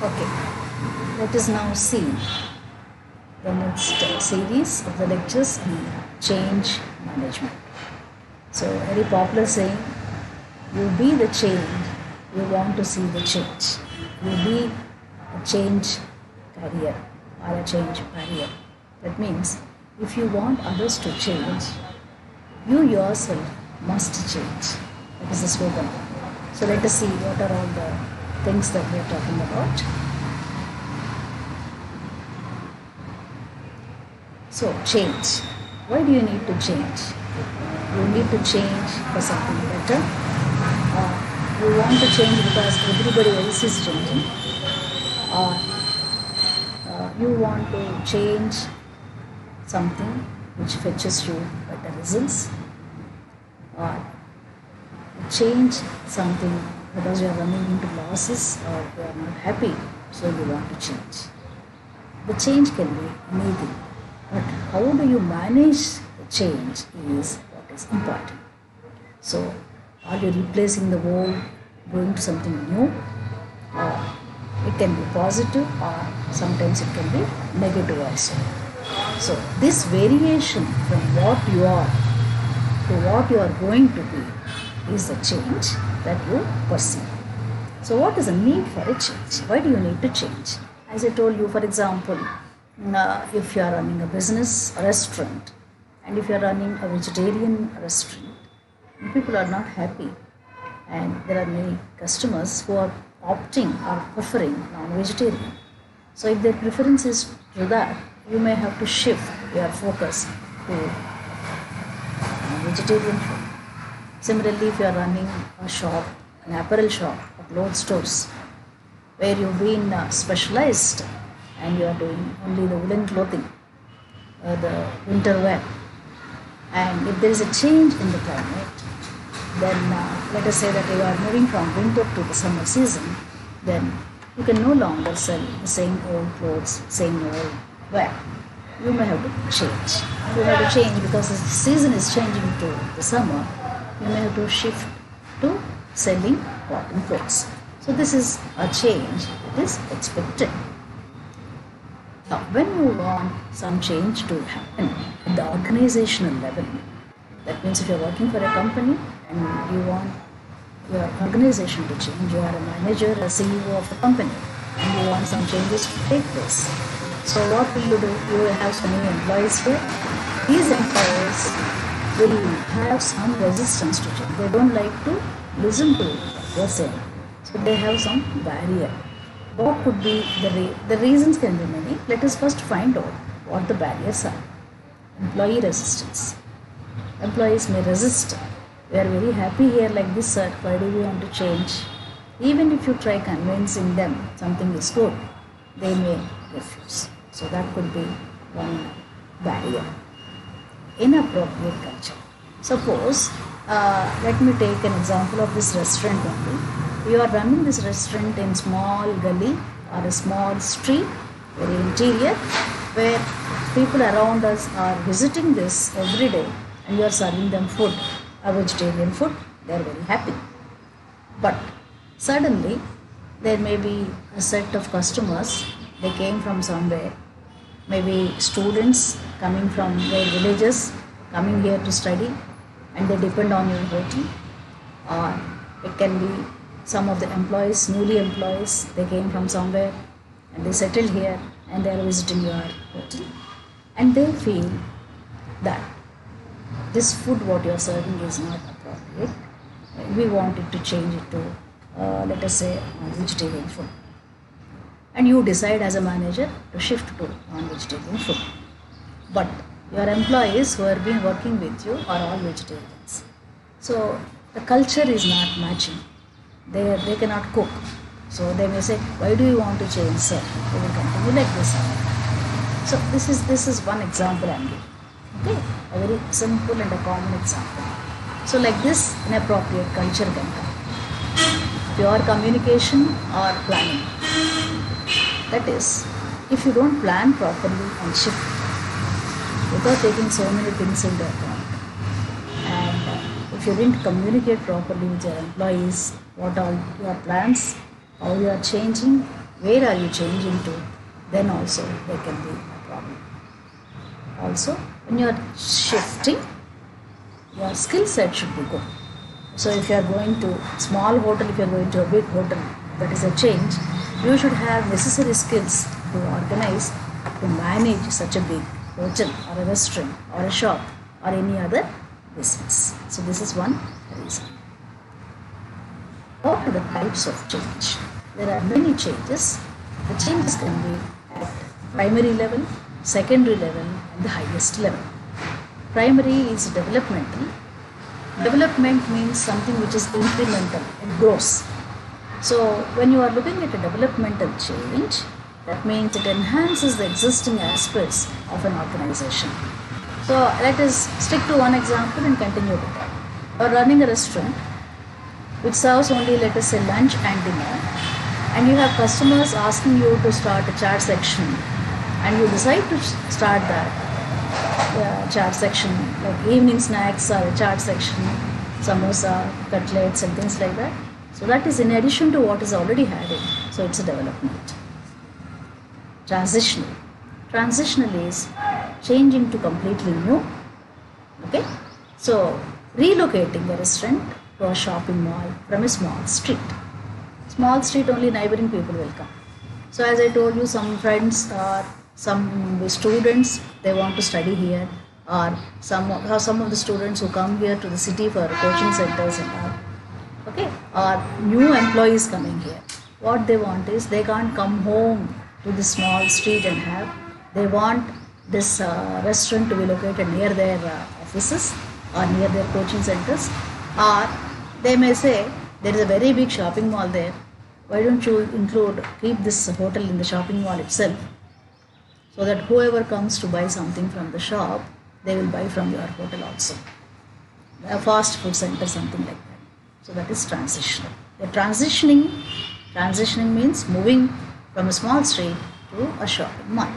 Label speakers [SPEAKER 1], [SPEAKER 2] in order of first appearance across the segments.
[SPEAKER 1] Okay, let us now see the next series of the lectures on change management. So, very popular saying, you be the change you want to see the change. You be a change carrier or a change barrier. That means if you want others to change, you yourself must change. That is the slogan. So let us see what are all the things that we are talking about. So change. Why do you need to change? You need to change for something better. You want to change because everybody else is changing. Or you want to change something which fetches you better results. Or change something because you are running into losses or you are not happy, so you want to change. The change can be anything, but how do you manage the change is what is important. So, are you replacing the old, going to something new? Or it can be positive or sometimes it can be negative also. So, this variation from what you are to what you are going to be is the change that you perceive. So what is the need for a change? Why do you need to change? As I told you, for example, if you are running a business, a restaurant, and if you are running a vegetarian restaurant, people are not happy, and there are many customers who are opting or preferring non-vegetarian. So if their preference is to that, you may have to shift your focus to vegetarian food. Similarly, if you are running a shop, an apparel shop, or clothes stores, where you've been specialized and you are doing only the woolen clothing, the winter wear, and if there is a change in the climate, then let us say that you are moving from winter to the summer season, then you can no longer sell the same old clothes, same old wear. You may have to change. You have to change because the season is changing to the summer. You may have to shift to selling cotton clothes. So this is a change that is expected. Now, when you want some change to happen at the organizational level, that means if you are working for a company and you want your organization to change, you are a manager, a CEO of the company, and you want some changes to take place. So what will you do? You will have some new employees here. These employees will have some resistance to change. They don't like to listen to what they are saying. So they have some barrier. What could be the reasons can be many. Let us first find out what the barriers are. Employee resistance. Employees may resist. We are very happy here like this, sir. Why do we want to change? Even if you try convincing them something is good, they may refuse. So that could be one barrier. Inappropriate culture. Suppose, let me take an example of this restaurant only. You are running this restaurant in small gully or a small street, very interior, where people around us are visiting this every day, and you are serving them food, a vegetarian food. They are very happy. But suddenly, there may be a set of customers. They came from somewhere, maybe students coming from their villages, coming here to study, and they depend on your hotel. Or it can be some of the employees, newly employees, they came from somewhere and they settled here and they are visiting your hotel. And they feel that this food what you are serving is not appropriate. We want it to change it to, let us say, vegetarian food. And you decide as a manager to shift to non-vegetarian food. But your employees who have been working with you are all vegetarians. So the culture is not matching. They cannot cook. So they may say, why do you want to change, sir? They will continue like this. So this is one example I am giving. Okay, a very simple and a common example. So like this, inappropriate culture can come. Pure communication or planning. That is, if you don't plan properly and shift without taking so many things into account, and if you didn't communicate properly with your employees, what are your plans, how you are changing, where are you changing to, then also there can be a problem. Also, when you are shifting, your skill set should be good. So if you are going to small hotel, if you are going to a big hotel, that is a change, you should have necessary skills to organize, to manage such a big hotel or a restaurant or a shop or any other business. So this is one reason. What are the types of change? There are many changes. The changes can be at primary level, secondary level and the highest level. Primary is developmental. Development means something which is incremental, it grows. So when you are looking at a developmental change, that means it enhances the existing aspects of an organization. So let us stick to one example and continue with that. You are running a restaurant which serves only, let us say, lunch and dinner, and you have customers asking you to start a chat section, and you decide to start that chat section, like evening snacks or a chat section, samosa, cutlets and things like that. So that is in addition to what is already having. So it's a development. Transitional. Transitional is changing to completely new. Okay. So relocating a restaurant to a shopping mall from a small street. Small street, only neighboring people will come. So as I told you, some friends or some students, they want to study here, or some of the students who come here to the city for coaching centers and all. Okay, or new employees coming here. What they want is, they can't come home to the small street and have. They want this restaurant to be located near their offices or near their coaching centers. Or they may say, there is a very big shopping mall there. Why don't you keep this hotel in the shopping mall itself, so that whoever comes to buy something from the shop, they will buy from your hotel also. A fast food center, something like that. So that is transitional. The transitioning means moving from a small street to a shopping mall.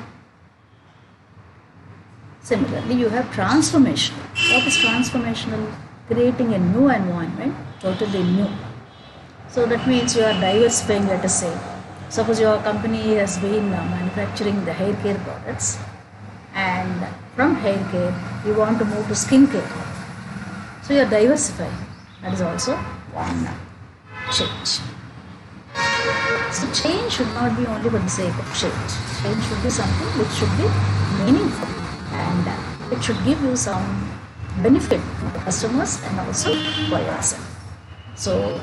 [SPEAKER 1] Similarly, you have transformational. What is transformational? Creating a new environment, totally new. So that means you are diversifying, let us say. Suppose your company has been manufacturing the hair care products, and from hair care you want to move to skin care. So you are diversifying. That is also one change. So change should not be only for the sake of change. Change should be something which should be meaningful, and it should give you some benefit for the customers and also for yourself. So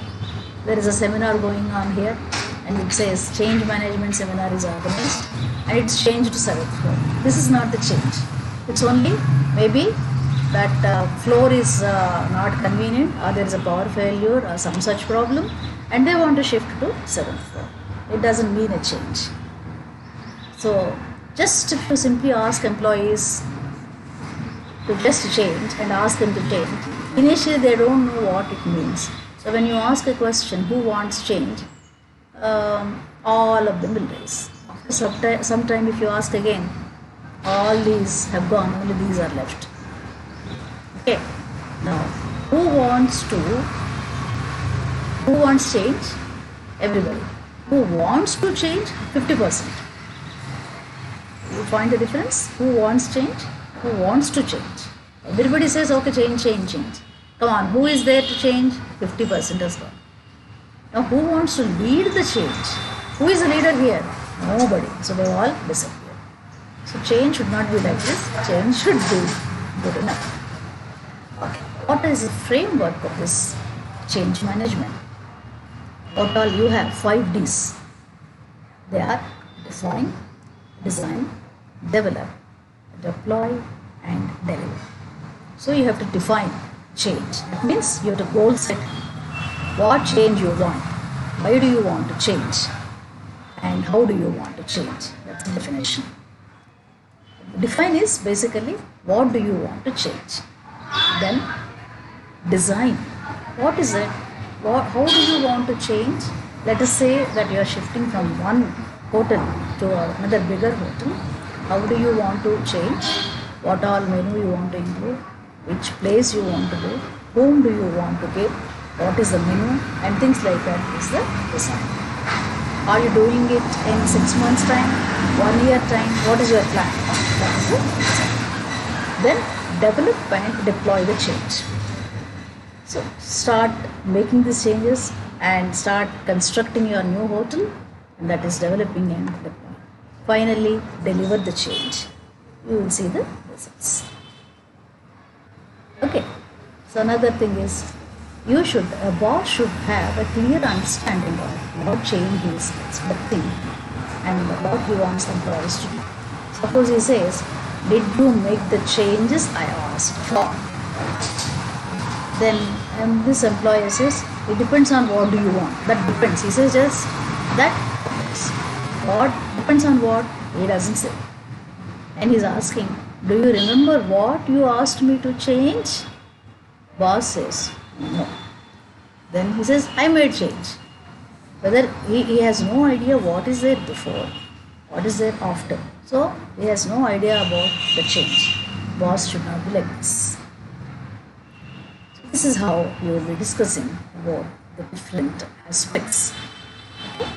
[SPEAKER 1] there is a seminar going on here, and it says change management seminar is organized, and it's changed to 7th floor. This is not the change. It's only maybe that floor is not convenient, or there is a power failure or some such problem, and they want to shift to 7th floor. It doesn't mean a change. So just if you simply ask employees to just change and ask them to change, initially they don't know what it means. So when you ask a question, who wants change, all of them will raise. After some time, if you ask again, all these have gone, only these are left. Okay. Now, who wants change? Everybody. Who wants to change? 50%. You find the difference? Who wants change? Who wants to change? Everybody says, okay, change. Come on, who is there to change? 50% has gone. Now, who wants to lead the change? Who is the leader here? Nobody. So they all disappear. So change should not be like this. Change should be good enough. Okay. What is the framework of this change management? What all you have? 5 Ds. They are define, design, develop, deploy, and deliver. So you have to define change. That means you have to goal set what change you want, why do you want to change, and how do you want to change. That's the definition. Define is basically what do you want to change. Then design. What is it? How do you want to change? Let us say that you are shifting from one hotel to another bigger hotel. How do you want to change? What all menu you want to include? Which place you want to go? Whom do you want to give? What is the menu? And things like that is the design. Are you doing it in 6 months time, 1 year time? What is your plan? That is it. Then develop and deploy the change. So start making these changes and start constructing your new hotel, and that is developing and deploying. Finally, deliver the change. You will see the results. Okay. So another thing is, a boss should have a clear understanding of what change he is expecting and what he wants employees to do. Suppose he says, did you make the changes I asked for? Then this employer says, it depends on what do you want. That depends. He says just that depends. What depends on what? He doesn't say. And he's asking, do you remember what you asked me to change? Boss says, no. Then he says, I made change. Whether he has no idea what is there before, what is there after. So he has no idea about the change. Boss should not be like this. So this is how you will be discussing about the different aspects. Okay?